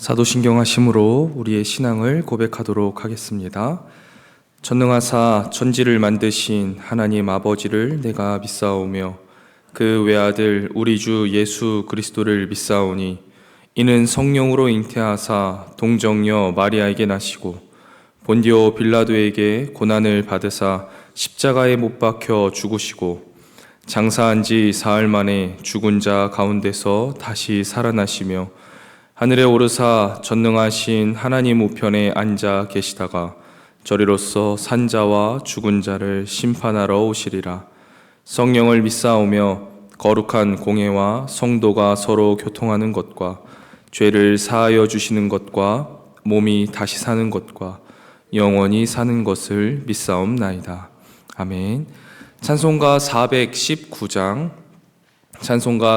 사도신경하심으로 우리의 신앙을 고백하도록 하겠습니다. 전능하사 천지를 만드신 하나님 아버지를 내가 믿사오며 그 외아들 우리 주 예수 그리스도를 믿사오니 이는 성령으로 잉태하사 동정녀 마리아에게 나시고 본디오 빌라도에게 고난을 받으사 십자가에 못 박혀 죽으시고 장사한 지 사흘 만에 죽은 자 가운데서 다시 살아나시며 하늘에 오르사 전능하신 하나님 우편에 앉아 계시다가 저리로서 산자와 죽은 자를 심판하러 오시리라. 성령을 믿사오며 거룩한 공회와 성도가 서로 교통하는 것과 죄를 사하여 주시는 것과 몸이 다시 사는 것과 영원히 사는 것을 믿사옵나이다. 아멘. 찬송가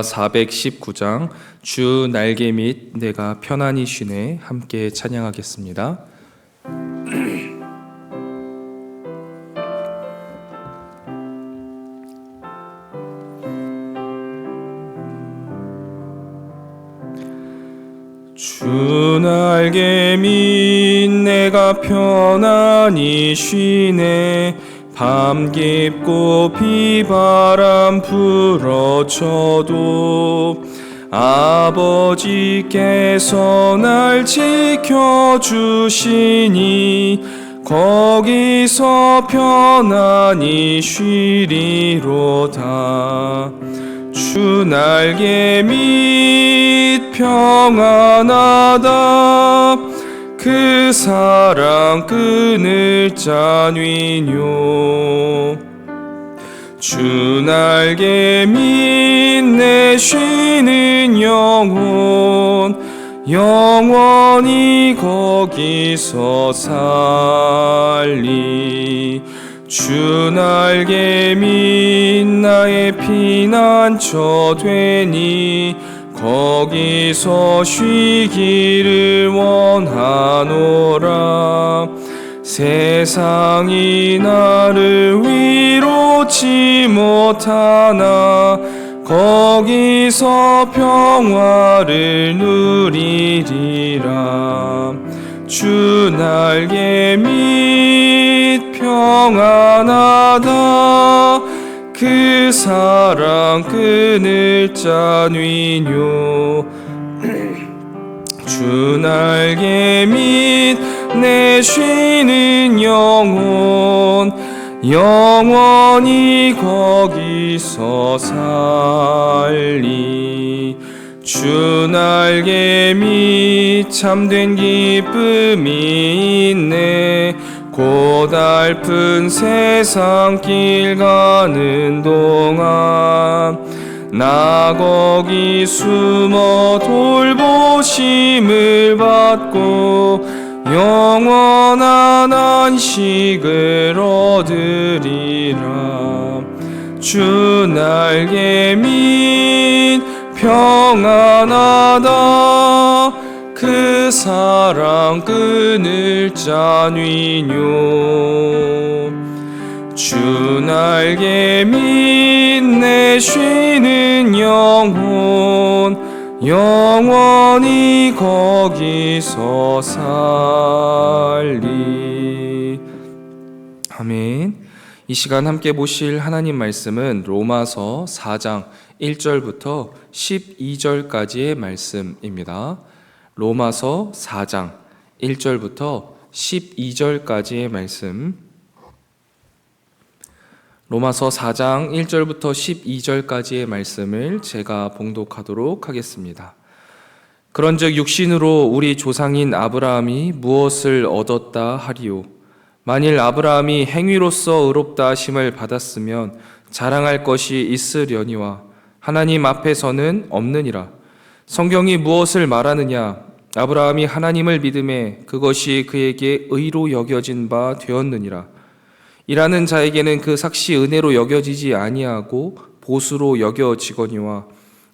419장 주 날개 및 내가 편안히 쉬네 함께 찬양하겠습니다. 주 날개 및 내가 편안히 쉬네 밤 깊고 비바람 불어쳐도 아버지께서 날 지켜주시니 거기서 편안히 쉬리로다. 주 날개 및 평안하다. 그 사랑 끊을 자 위뇨. 주 날개 및 내 쉬는 영원히 거기서 살리. 주 날개 및 나의 피난처 되니 거기서 쉬기를 원하노라. 세상이 나를 위로치 못하나 거기서 평화를 누리리라. 주 날개 및 평안하다. 그 사랑 끊을 자 위뇨. 주 날개 및 내 쉬는 영원히 거기서 살리. 주 날개 및 참된 기쁨이 있네. 고달픈 세상 길 가는 동안 나 거기 숨어 돌보심을 받고 영원한 안식을 얻으리라. 주 날개 및 평안하다. 그 사랑 끊을 자 위뇨. 주 날개 및 내 쉬는 영원히 거기서 살리. 아멘. 이 시간 함께 보실 하나님 말씀은 로마서 4장 1절부터 12절까지의 말씀입니다. 로마서 4장 1절부터 12절까지의 말씀. 로마서 4장 1절부터 12절까지의 말씀을 제가 봉독하도록 하겠습니다. 그런즉 육신으로 우리 조상인 아브라함이 무엇을 얻었다 하리요? 만일 아브라함이 행위로서 의롭다 하심을 받았으면 자랑할 것이 있으려니와 하나님 앞에서는 없느니라. 성경이 무엇을 말하느냐? 아브라함이 하나님을 믿음에 그것이 그에게 의로 여겨진 바 되었느니라. 일하는 자에게는 그 삭시 은혜로 여겨지지 아니하고 보수로 여겨지거니와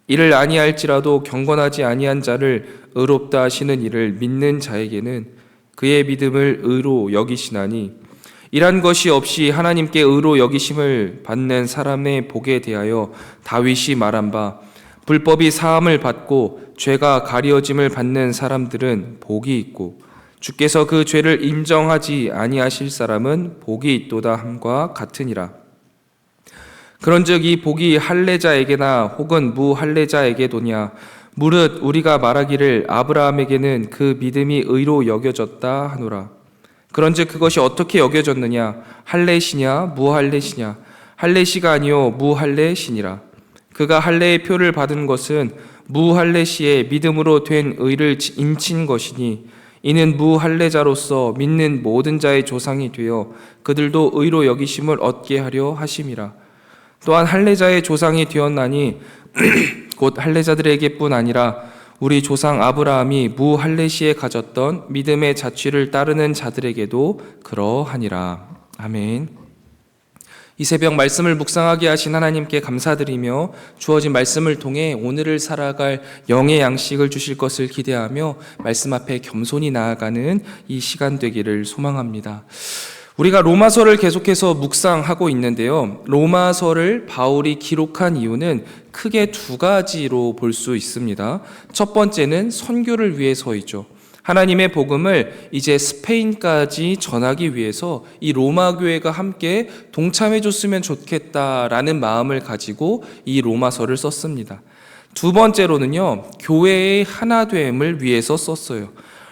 이를 아니할지라도 경건하지 아니한 자를 의롭다 하시는 이를 믿는 자에게는 그의 믿음을 의로 여기시나니 이란 것이 없이 하나님께 의로 여기심을 받는 사람의 복에 대하여 다윗이 말한 바 불법이 사함을 받고 죄가 가리워짐을 받는 사람들은 복이 있고 주께서 그 죄를 인정하지 아니하실 사람은 복이 있도다 함과 같으니라. 그런즉 이 복이 할례자에게나 혹은 무할례자에게도냐 무릇 우리가 말하기를 아브라함에게는 그 믿음이 의로 여겨졌다 하노라. 그런즉 그것이 어떻게 여겨졌느냐 할례시냐 무할례시냐 할례시가 아니요 무할례시니라. 그가 할례의 표를 받은 것은 무할례시의 믿음으로 된 의를 인친 것이니 이는 무할례자로서 믿는 모든 자의 조상이 되어 그들도 의로 여기심을 얻게 하려 하심이라. 또한 할례자의 조상이 되었나니 곧 할례자들에게뿐 아니라 우리 조상 아브라함이 무할례시에 가졌던 믿음의 자취를 따르는 자들에게도 그러하니라. 아멘. 이 새벽 말씀을 묵상하게 하신 하나님께 감사드리며 주어진 말씀을 통해 오늘을 살아갈 영의 양식을 주실 것을 기대하며 말씀 앞에 겸손히 나아가는 이 시간 되기를 소망합니다. 우리가 로마서를 계속해서 묵상하고 있는데요. 로마서를 바울이 기록한 이유는 크게 두 가지로 볼 수 있습니다. 첫 번째는 선교를 위해서이죠. 하나님의 복음을 이제 스페인까지 전하기 위해서 이 로마 교회가 함께 동참해 줬으면 좋겠다라는 마음을 가지고 이 로마서를 썼습니다. 두 번째로는요, 교회의 하나됨을 위해서 썼어요.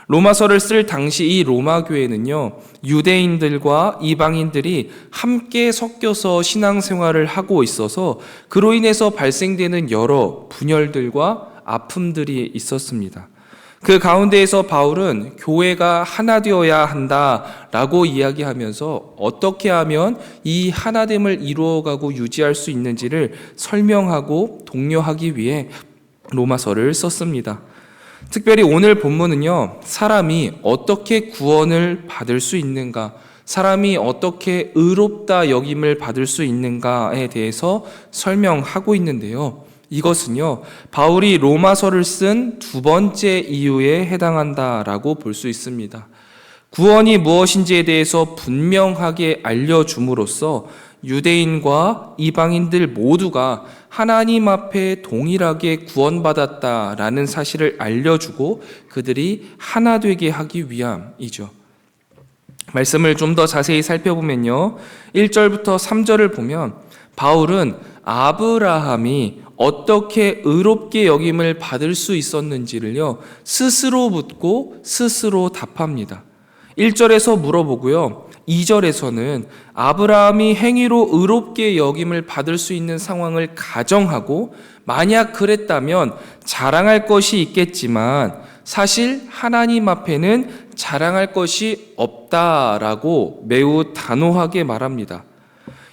로마서를 쓸 당시 이 로마 교회는요, 유대인들과 이방인들이 함께 섞여서 신앙생활을 하고 있어서 그로 인해서 발생되는 여러 분열들과 아픔들이 있었습니다. 그 가운데에서 바울은 교회가 하나 되어야 한다라고 이야기하면서 어떻게 하면 이 하나됨을 이루어가고 유지할 수 있는지를 설명하고 독려하기 위해 로마서를 썼습니다. 특별히 오늘 본문은요, 사람이 어떻게 구원을 받을 수 있는가, 사람이 어떻게 의롭다 여김을 받을 수 있는가에 대해서 설명하고 있는데요. 이것은요, 바울이 로마서를 쓴 두 번째 이유에 해당한다라고 볼 수 있습니다. 구원이 무엇인지에 대해서 분명하게 알려줌으로써 유대인과 이방인들 모두가 하나님 앞에 동일하게 구원받았다라는 사실을 알려주고 그들이 하나 되게 하기 위함이죠. 말씀을 좀 더 자세히 살펴보면요, 1절부터 3절을 보면 바울은 아브라함이 어떻게 의롭게 여김을 받을 수 있었는지를요, 스스로 묻고 스스로 답합니다. 1절에서 물어보고요, 2절에서는 아브라함이 행위로 의롭게 여김을 받을 수 있는 상황을 가정하고 만약 그랬다면 자랑할 것이 있겠지만 사실 하나님 앞에는 자랑할 것이 없다라고 매우 단호하게 말합니다.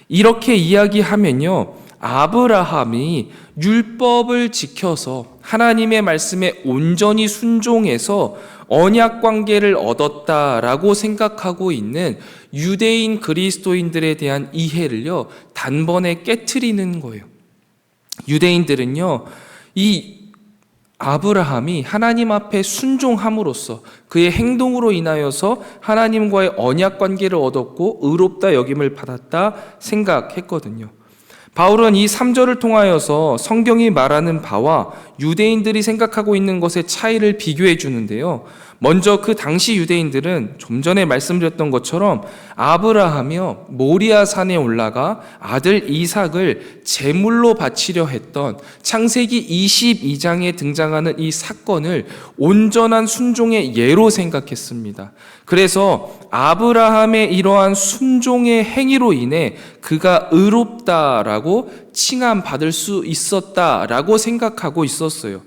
이렇게 이야기하면요, 아브라함이 율법을 지켜서 하나님의 말씀에 온전히 순종해서 언약 관계를 얻었다라고 생각하고 있는 유대인 그리스도인들에 대한 이해를요, 단번에 깨트리는 거예요. 유대인들은요, 이 아브라함이 하나님 앞에 순종함으로써 그의 행동으로 인하여서 하나님과의 언약 관계를 얻었고 의롭다 여김을 받았다 생각했거든요. 바울은 이 3절을 통하여서 성경이 말하는 바와 유대인들이 생각하고 있는 것의 차이를 비교해 주는데요. 먼저 그 당시 유대인들은 좀 전에 말씀드렸던 것처럼 아브라함이요, 모리아 산에 올라가 아들 이삭을 제물로 바치려 했던 창세기 22장에 등장하는 이 사건을 온전한 순종의 예로 생각했습니다. 그래서 아브라함의 이러한 순종의 행위로 인해 그가 의롭다라고 칭함받을 수 있었다라고 생각하고 있었어요.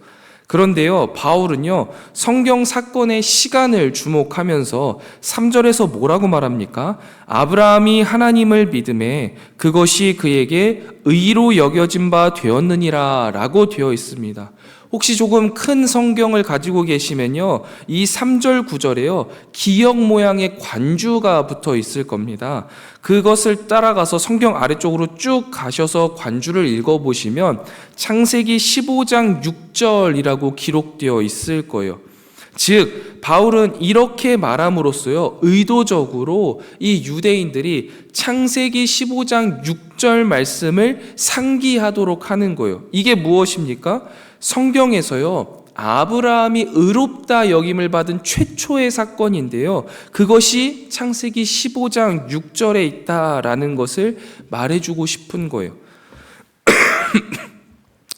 그런데요, 바울은요, 성경 사건의 시간을 주목하면서 3절에서 뭐라고 말합니까? 아브라함이 하나님을 믿음에 그것이 그에게 의로 여겨진 바 되었느니라 라고 되어 있습니다. 혹시 조금 큰 성경을 가지고 계시면요, 이 3절 9절에요, 기역 모양의 관주가 붙어 있을 겁니다. 그것을 따라가서 성경 아래쪽으로 쭉 가셔서 관주를 읽어보시면 창세기 15장 6절이라고 기록되어 있을 거예요. 즉 바울은 이렇게 말함으로써요, 의도적으로 이 유대인들이 창세기 15장 6절 말씀을 상기하도록 하는 거예요. 이게 무엇입니까? 성경에서요, 아브라함이 의롭다 여김을 받은 최초의 사건인데요. 그것이 창세기 15장 6절에 있다라는 것을 말해주고 싶은 거예요.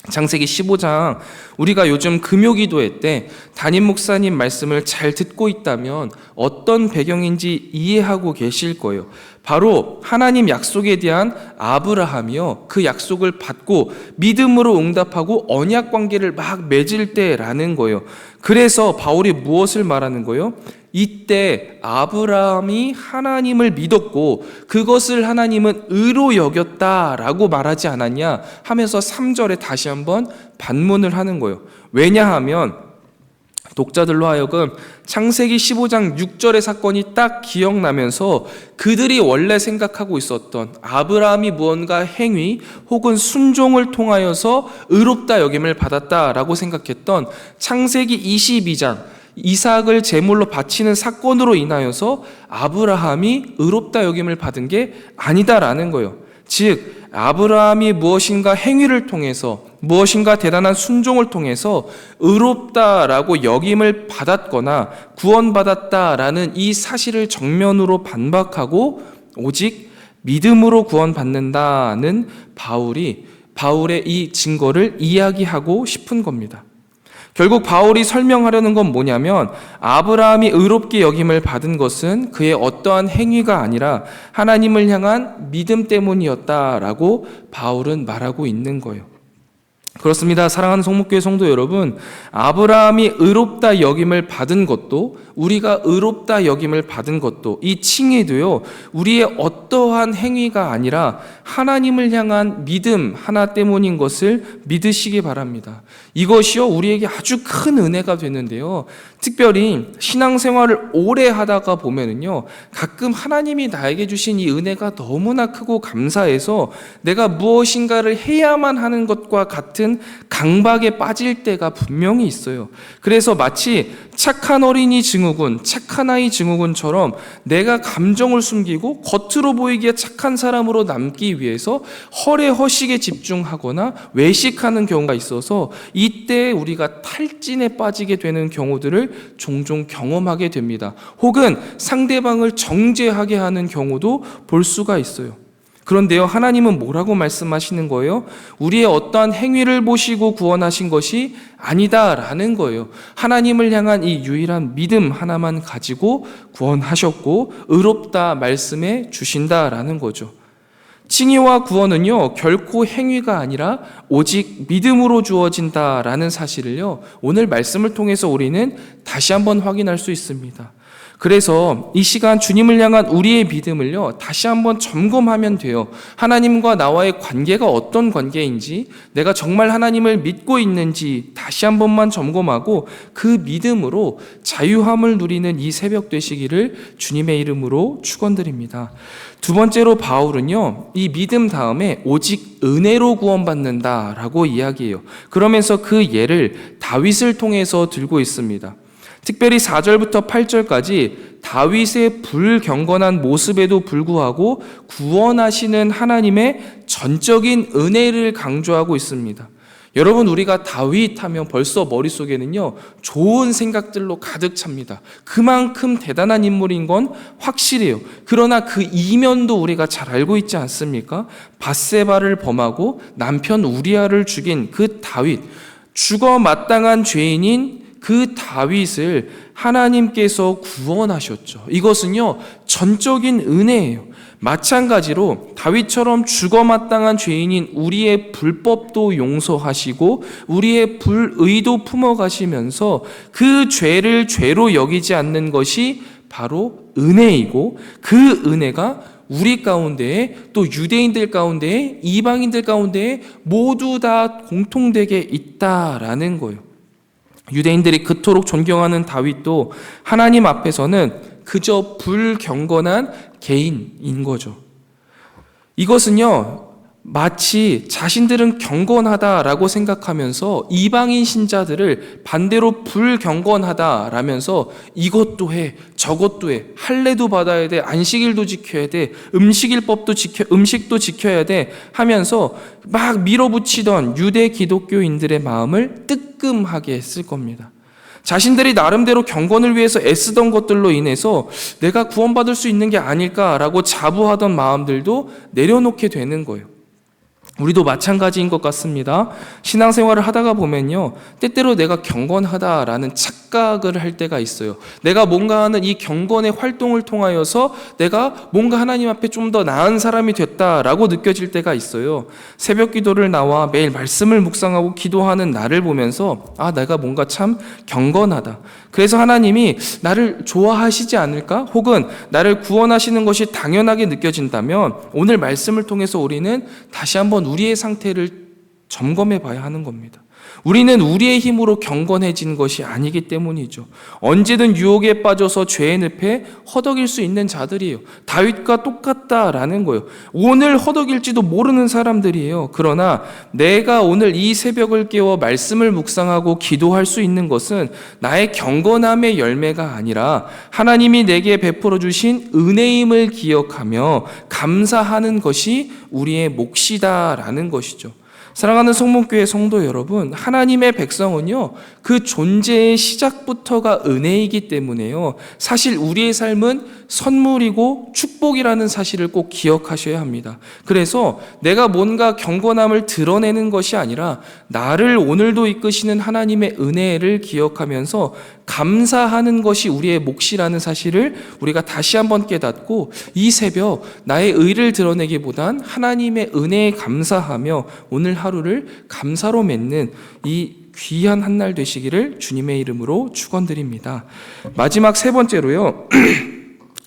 창세기 15장, 우리가 요즘 금요기도회 때 담임 목사님 말씀을 잘 듣고 있다면 어떤 배경인지 이해하고 계실 거예요. 바로 하나님 약속에 대한 아브라함이요, 그 약속을 받고 믿음으로 응답하고 언약 관계를 막 맺을 때라는 거예요. 그래서 바울이 무엇을 말하는 거예요? 이때 아브라함이 하나님을 믿었고 그것을 하나님은 의로 여겼다라고 말하지 않았냐 하면서 3절에 다시 한번 반문을 하는 거예요. 왜냐하면 독자들로 하여금 창세기 15장 6절의 사건이 딱 기억나면서 그들이 원래 생각하고 있었던 아브라함이 무언가 행위 혹은 순종을 통하여서 의롭다 여김을 받았다라고 생각했던 창세기 22장 이삭을 제물로 바치는 사건으로 인하여서 아브라함이 의롭다 여김을 받은 게 아니다라는 거예요. 즉 아브라함이 무엇인가 행위를 통해서 무엇인가 대단한 순종을 통해서 의롭다라고 여김을 받았거나 구원받았다라는 이 사실을 정면으로 반박하고 오직 믿음으로 구원받는다는 바울의 이 증거를 이야기하고 싶은 겁니다. 결국 바울이 설명하려는 건 뭐냐면 아브라함이 의롭게 여김을 받은 것은 그의 어떠한 행위가 아니라 하나님을 향한 믿음 때문이었다라고 바울은 말하고 있는 거예요. 그렇습니다. 사랑하는 성목교회 성도 여러분, 아브라함이 의롭다 여김을 받은 것도 우리가 의롭다 여김을 받은 것도 이 칭의도요, 우리의 어떠한 행위가 아니라 하나님을 향한 믿음 하나 때문인 것을 믿으시기 바랍니다. 이것이요 우리에게 아주 큰 은혜가 되는데요, 특별히 신앙생활을 오래 하다가 보면은요 가끔 하나님이 나에게 주신 이 은혜가 너무나 크고 감사해서 내가 무엇인가를 해야만 하는 것과 같은 강박에 빠질 때가 분명히 있어요. 그래서 마치 착한 어린이 증후군, 착한 아이 증후군처럼 내가 감정을 숨기고 겉으로 보이기에 착한 사람으로 남기 위해서 허례허식에 집중하거나 외식하는 경우가 있어서 이때 우리가 탈진에 빠지게 되는 경우들을 종종 경험하게 됩니다. 혹은 상대방을 정죄하게 하는 경우도 볼 수가 있어요. 그런데요, 하나님은 뭐라고 말씀하시는 거예요? 우리의 어떠한 행위를 보시고 구원하신 것이 아니다라는 거예요. 하나님을 향한 이 유일한 믿음 하나만 가지고 구원하셨고 의롭다 말씀해 주신다라는 거죠. 칭의와 구원은요 결코 행위가 아니라 오직 믿음으로 주어진다라는 사실을요 오늘 말씀을 통해서 우리는 다시 한번 확인할 수 있습니다. 그래서 이 시간 주님을 향한 우리의 믿음을요 다시 한번 점검하면 돼요. 하나님과 나와의 관계가 어떤 관계인지, 내가 정말 하나님을 믿고 있는지 다시 한 번만 점검하고 그 믿음으로 자유함을 누리는 이 새벽 되시기를 주님의 이름으로 축원드립니다. 두 번째로 바울은요 이 믿음 다음에 오직 은혜로 구원받는다라고 이야기해요. 그러면서 그 예를 다윗을 통해서 들고 있습니다. 특별히 4절부터 8절까지 다윗의 불경건한 모습에도 불구하고 구원하시는 하나님의 전적인 은혜를 강조하고 있습니다. 여러분, 우리가 다윗 하면 벌써 머릿속에는요 좋은 생각들로 가득 찹니다. 그만큼 대단한 인물인 건 확실해요. 그러나 그 이면도 우리가 잘 알고 있지 않습니까? 밧세바를 범하고 남편 우리아를 죽인 그 다윗, 죽어 마땅한 죄인인 그 다윗을 하나님께서 구원하셨죠. 이것은요 전적인 은혜예요. 마찬가지로 다윗처럼 죽어마땅한 죄인인 우리의 불법도 용서하시고 우리의 불의도 품어가시면서 그 죄를 죄로 여기지 않는 것이 바로 은혜이고, 그 은혜가 우리 가운데에 또 유대인들 가운데에 이방인들 가운데에 모두 다 공통되게 있다라는 거예요. 유대인들이 그토록 존경하는 다윗도 하나님 앞에서는 그저 불경건한 개인인 거죠. 이것은요 마치 자신들은 경건하다라고 생각하면서 이방인 신자들을 반대로 불경건하다라면서 이것도 해, 저것도 해, 할례도 받아야 돼, 안식일도 지켜야 돼, 음식도 지켜야 돼 하면서 막 밀어붙이던 유대 기독교인들의 마음을 뜨끔하게 했을 겁니다. 자신들이 나름대로 경건을 위해서 애쓰던 것들로 인해서 내가 구원받을 수 있는 게 아닐까라고 자부하던 마음들도 내려놓게 되는 거예요. 우리도 마찬가지인 것 같습니다. 신앙생활을 하다가 보면요, 때때로 내가 경건하다라는 착각을 할 때가 있어요. 내가 뭔가 하는 이 경건의 활동을 통하여서 내가 뭔가 하나님 앞에 좀 더 나은 사람이 됐다라고 느껴질 때가 있어요. 새벽 기도를 나와 매일 말씀을 묵상하고 기도하는 나를 보면서 내가 뭔가 참 경건하다. 그래서 하나님이 나를 좋아하시지 않을까? 혹은 나를 구원하시는 것이 당연하게 느껴진다면 오늘 말씀을 통해서 우리는 다시 한번 우리의 상태를 점검해 봐야 하는 겁니다. 우리는 우리의 힘으로 경건해진 것이 아니기 때문이죠. 언제든 유혹에 빠져서 죄의 늪에 허덕일 수 있는 자들이에요. 다윗과 똑같다라는 거예요. 오늘 허덕일지도 모르는 사람들이에요. 그러나 내가 오늘 이 새벽을 깨워 말씀을 묵상하고 기도할 수 있는 것은 나의 경건함의 열매가 아니라 하나님이 내게 베풀어 주신 은혜임을 기억하며 감사하는 것이 우리의 몫이다라는 것이죠. 사랑하는 성문교회 성도 여러분, 하나님의 백성은요, 그 존재의 시작부터가 은혜이기 때문에요, 사실 우리의 삶은 선물이고 축복이라는 사실을 꼭 기억하셔야 합니다. 그래서 내가 뭔가 경건함을 드러내는 것이 아니라 나를 오늘도 이끄시는 하나님의 은혜를 기억하면서 감사하는 것이 우리의 몫이라는 사실을 우리가 다시 한번 깨닫고 이 새벽 나의 의를 드러내기보단 하나님의 은혜에 감사하며 오늘 하루를 감사로 맺는 이 귀한 한 날 되시기를 주님의 이름으로 축원드립니다. 마지막 세 번째로요,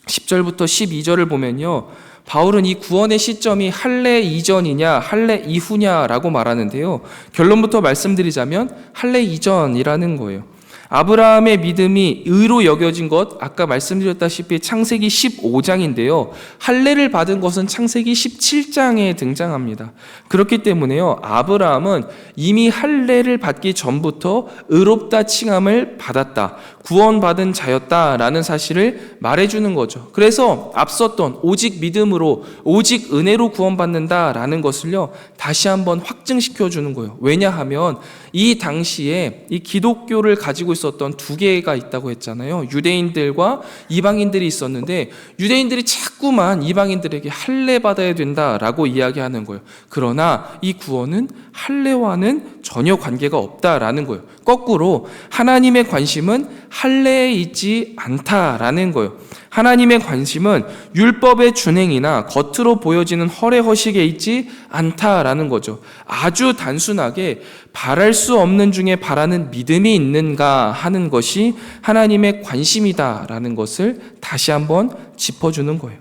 10절부터 12절을 보면요, 바울은 이 구원의 시점이 할례 이전이냐 할례 이후냐라고 말하는데요, 결론부터 말씀드리자면 할례 이전이라는 거예요. 아브라함의 믿음이 의로 여겨진 것, 아까 말씀드렸다시피 창세기 15장인데요. 할례를 받은 것은 창세기 17장에 등장합니다. 그렇기 때문에요, 아브라함은 이미 할례를 받기 전부터 의롭다 칭함을 받았다, 구원받은 자였다라는 사실을 말해주는 거죠. 그래서 앞섰던 오직 믿음으로, 오직 은혜로 구원받는다라는 것을요, 다시 한번 확증시켜주는 거예요. 왜냐하면 이 당시에 이 기독교를 가지고 있었던 두 개가 있다고 했잖아요. 유대인들과 이방인들이 있었는데 유대인들이 자꾸만 이방인들에게 할례 받아야 된다라고 이야기하는 거예요. 그러나 이 구원은 할례와는 전혀 관계가 없다라는 거예요. 거꾸로 하나님의 관심은 할례에 있지 않다라는 거예요. 하나님의 관심은 율법의 준행이나 겉으로 보여지는 허례 허식에 있지 않다라는 거죠. 아주 단순하게 바랄 수 없는 중에 바라는 믿음이 있는가 하는 것이 하나님의 관심이다라는 것을 다시 한번 짚어주는 거예요.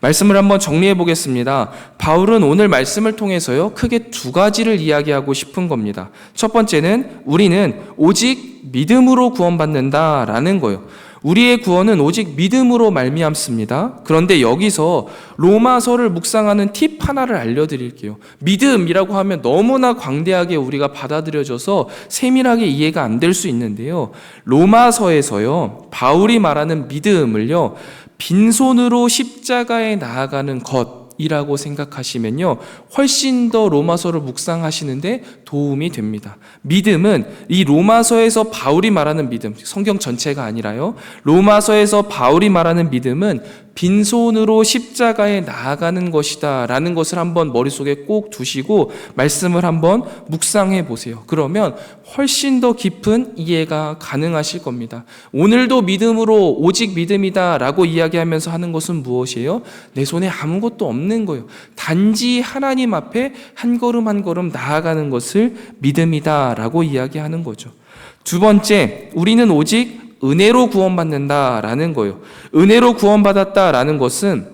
말씀을 한번 정리해 보겠습니다. 바울은 오늘 말씀을 통해서요, 크게 두 가지를 이야기하고 싶은 겁니다. 첫 번째는 우리는 오직 믿음으로 구원받는다라는 거예요. 우리의 구원은 오직 믿음으로 말미암습니다. 그런데 여기서 로마서를 묵상하는 팁 하나를 알려드릴게요. 믿음이라고 하면 너무나 광대하게 우리가 받아들여져서 세밀하게 이해가 안 될 수 있는데요, 로마서에서요, 바울이 말하는 믿음을요, 빈손으로 십자가에 나아가는 것이라고 생각하시면요, 훨씬 더 로마서를 묵상하시는데 도움이 됩니다. 믿음은 이 로마서에서 바울이 말하는 믿음, 성경 전체가 아니라요, 로마서에서 바울이 말하는 믿음은 빈손으로 십자가에 나아가는 것이다 라는 것을 한번 머릿속에 꼭 두시고 말씀을 한번 묵상해 보세요. 그러면 훨씬 더 깊은 이해가 가능하실 겁니다. 오늘도 믿음으로 오직 믿음이다 라고 이야기하면서 하는 것은 무엇이에요? 내 손에 아무것도 없는 거예요. 단지 하나님 앞에 한 걸음 한 걸음 나아가는 것을 믿음이다 라고 이야기하는 거죠. 두 번째, 우리는 오직 은혜로 구원받는다라는 거예요. 은혜로 구원받았다라는 것은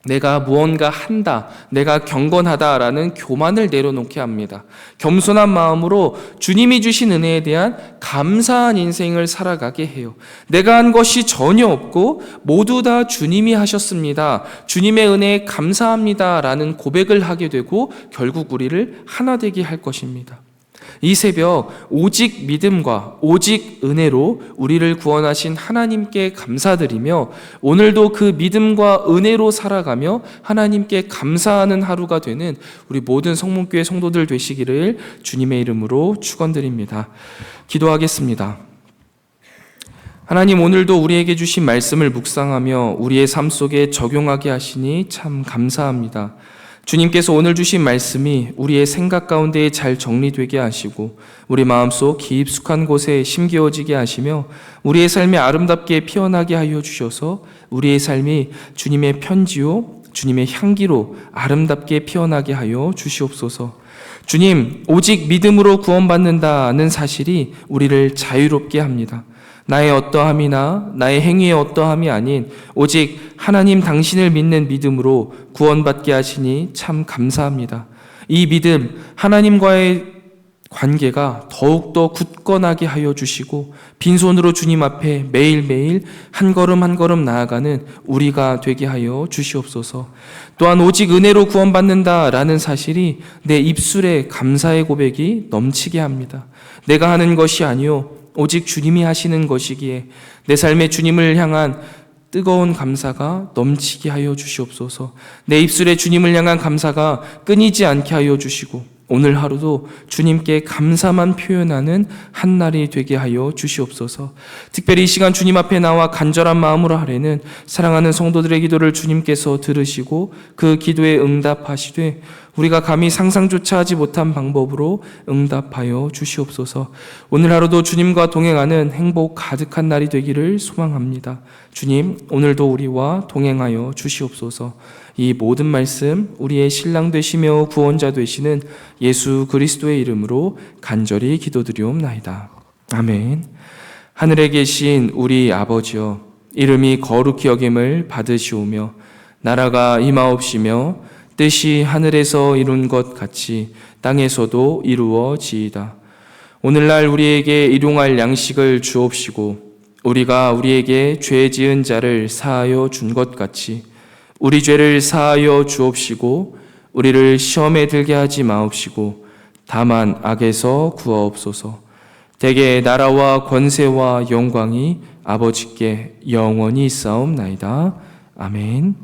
내가 무언가 한다, 내가 경건하다라는 교만을 내려놓게 합니다. 겸손한 마음으로 주님이 주신 은혜에 대한 감사한 인생을 살아가게 해요. 내가 한 것이 전혀 없고 모두 다 주님이 하셨습니다. 주님의 은혜에 감사합니다라는 고백을 하게 되고 결국 우리를 하나 되게 할 것입니다. 이 새벽 오직 믿음과 오직 은혜로 우리를 구원하신 하나님께 감사드리며 오늘도 그 믿음과 은혜로 살아가며 하나님께 감사하는 하루가 되는 우리 모든 성문교회 성도들 되시기를 주님의 이름으로 축원드립니다. 기도하겠습니다. 하나님, 오늘도 우리에게 주신 말씀을 묵상하며 우리의 삶 속에 적용하게 하시니 참 감사합니다. 주님께서 오늘 주신 말씀이 우리의 생각 가운데 잘 정리되게 하시고 우리 마음속 깊숙한 곳에 심겨지게 하시며 우리의 삶이 아름답게 피어나게 하여 주셔서 우리의 삶이 주님의 편지요 주님의 향기로 아름답게 피어나게 하여 주시옵소서. 주님, 오직 믿음으로 구원받는다는 사실이 우리를 자유롭게 합니다. 나의 어떠함이나 나의 행위의 어떠함이 아닌 오직 하나님 당신을 믿는 믿음으로 구원받게 하시니 참 감사합니다. 이 믿음, 하나님과의 관계가 더욱더 굳건하게 하여 주시고 빈손으로 주님 앞에 매일매일 한 걸음 한 걸음 나아가는 우리가 되게 하여 주시옵소서. 또한 오직 은혜로 구원받는다라는 사실이 내 입술에 감사의 고백이 넘치게 합니다. 내가 하는 것이 아니요 오직 주님이 하시는 것이기에 내 삶에 주님을 향한 뜨거운 감사가 넘치게 하여 주시옵소서. 내 입술에 주님을 향한 감사가 끊이지 않게 하여 주시고 오늘 하루도 주님께 감사만 표현하는 한 날이 되게 하여 주시옵소서. 특별히 이 시간 주님 앞에 나와 간절한 마음으로 하려는 사랑하는 성도들의 기도를 주님께서 들으시고 그 기도에 응답하시되 우리가 감히 상상조차 하지 못한 방법으로 응답하여 주시옵소서. 오늘 하루도 주님과 동행하는 행복 가득한 날이 되기를 소망합니다. 주님, 오늘도 우리와 동행하여 주시옵소서. 이 모든 말씀 우리의 신랑 되시며 구원자 되시는 예수 그리스도의 이름으로 간절히 기도드리옵나이다. 아멘. 하늘에 계신 우리 아버지여, 이름이 거룩히 여김을 받으시오며 나라가 임하옵시며 뜻이 하늘에서 이룬 것 같이 땅에서도 이루어지이다. 오늘날 우리에게 일용할 양식을 주옵시고 우리가 우리에게 죄 지은 자를 사하여 준 것 같이 우리 죄를 사하여 주옵시고 우리를 시험에 들게 하지 마옵시고 다만 악에서 구하옵소서. 대개 나라와 권세와 영광이 아버지께 영원히 있사옵나이다. 아멘.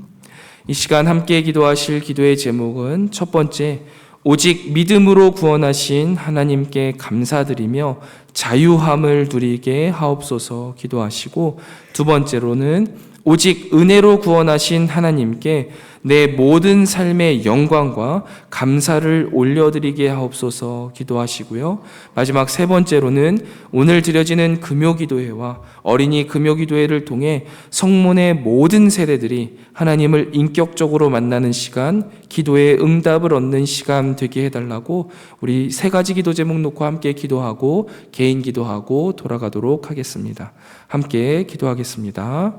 이 시간 함께 기도하실 기도의 제목은 첫 번째, 오직 믿음으로 구원하신 하나님께 감사드리며 자유함을 누리게 하옵소서 기도하시고, 두 번째로는 오직 은혜로 구원하신 하나님께 내 모든 삶의 영광과 감사를 올려드리게 하옵소서 기도하시고요. 마지막 세 번째로는 오늘 드려지는 금요기도회와 어린이 금요기도회를 통해 성문의 모든 세대들이 하나님을 인격적으로 만나는 시간, 기도의 응답을 얻는 시간 되게 해달라고 우리 세 가지 기도 제목 놓고 함께 기도하고 개인 기도하고 돌아가도록 하겠습니다. 함께 기도하겠습니다.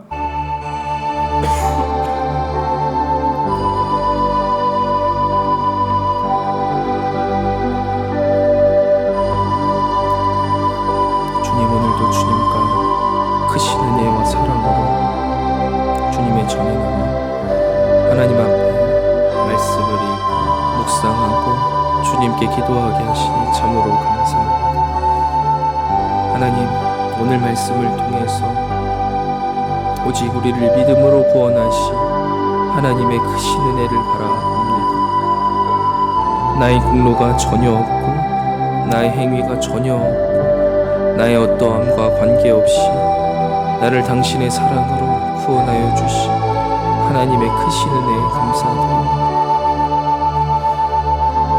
주님, 오늘도 주님과 크신 은혜와 사랑으로 주님의 전에 나와 하나님 앞에 말씀을 읽고 묵상하고 주님께 기도하게 하시니 참으로 감사합니다. 하나님, 오늘 말씀을 통해서 오직 우리를 믿음으로 구원하신 하나님의 크신 은혜를 바라봅니다. 나의 공로가 전혀 없고 나의 행위가 전혀 없고 나의 어떠함과 관계없이 나를 당신의 사랑으로 구원하여 주신 하나님의 크신 은혜에 감사드립니다.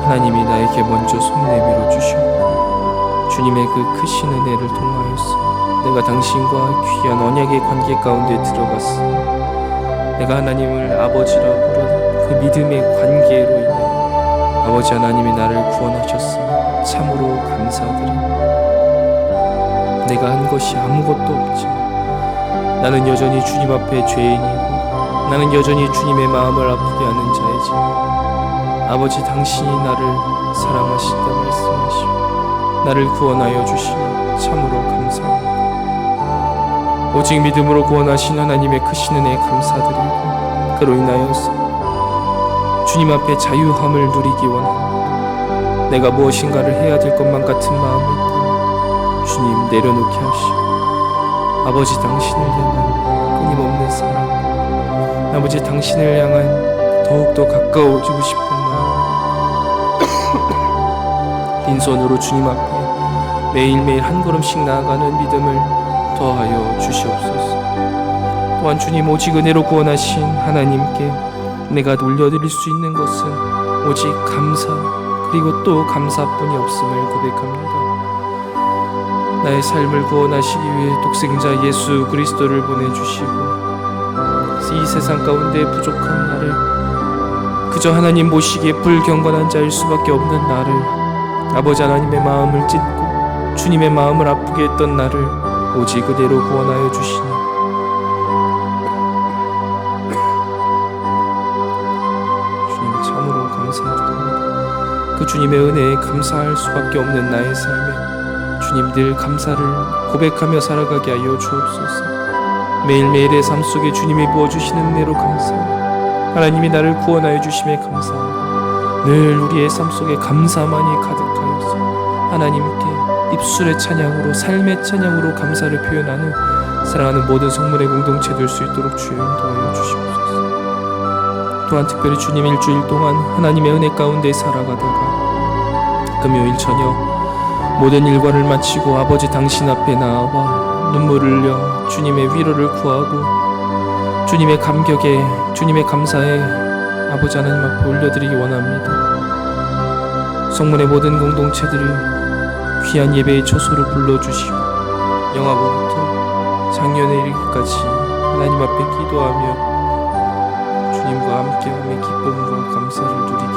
하나님이 나에게 먼저 손 내밀어 주셨고 주님의 그 크신 은혜를 통하여서 내가 당신과 귀한 언약의 관계 가운데 들어갔어. 내가 하나님을 아버지라 부르는 그 믿음의 관계로 인해 아버지 하나님이 나를 구원하셨으니 참으로 감사드립니다. 내가 한 것이 아무것도 없지만 나는 여전히 주님 앞에 죄인이고 나는 여전히 주님의 마음을 아프게 하는 자이지만 아버지 당신이 나를 사랑하신다 말씀하시고 나를 구원하여 주시니 참으로 감사합니다. 오직 믿음으로 구원하신 하나님의 크신 은혜에 감사드리고 그로 인하여서 주님 앞에 자유함을 누리기 원합니다. 내가 무엇인가를 해야 될 것만 같은 마음이 있고 주님 내려놓게 하시고 아버지 당신을 향한 끊임없는 사랑, 아버지 당신을 향한 더욱더 가까워지고 싶은 마음, 빈손으로 주님 앞에 매일매일 한 걸음씩 나아가는 믿음을 더하여 주시옵소서. 또한 주님 오직 은혜로 구원하신 하나님께 내가 돌려드릴 수 있는 것은 오직 감사 그리고 또 감사뿐이 없음을 고백합니다. 나의 삶을 구원하시기 위해 독생자 예수 그리스도를 보내주시고 이 세상 가운데 부족한 나를, 그저 하나님 보시기에 불경건한 자일 수밖에 없는 나를, 아버지 하나님의 마음을 찢고 주님의 마음을 아프게 했던 나를 오직 그대로 구원하여 주시니 주님 참으로 감사드립니다. 그 주님의 은혜에 감사할 수밖에 없는 나의 삶에 주님 늘 감사를 고백하며 살아가게 하여 주옵소서. 매일매일의 삶 속에 주님이 부어주시는 은혜로 감사하고 하나님이 나를 구원하여 주심에 감사하고 늘 우리의 삶 속에 감사만이 가득하여서 하나님께 입술의 찬양으로 삶의 찬양으로 감사를 표현하는 사랑하는 모든 성문의 공동체 될 수 있도록 주여 인도하여 주시옵소서. 또한 특별히 주님 일주일 동안 하나님의 은혜 가운데 살아가다가 금요일 저녁 모든 일과를 마치고 아버지 당신 앞에 나와 눈물을 흘려 주님의 위로를 구하고 주님의 감격에 주님의 감사에 아버지 하나님 앞에 올려드리기 원합니다. 성문의 모든 공동체들을 귀한 예배의 초소로 불러주시고 영화부터 작년에 이르기까지 하나님 앞에 기도하며 주님과 함께함의 기쁨과 감사를 누리게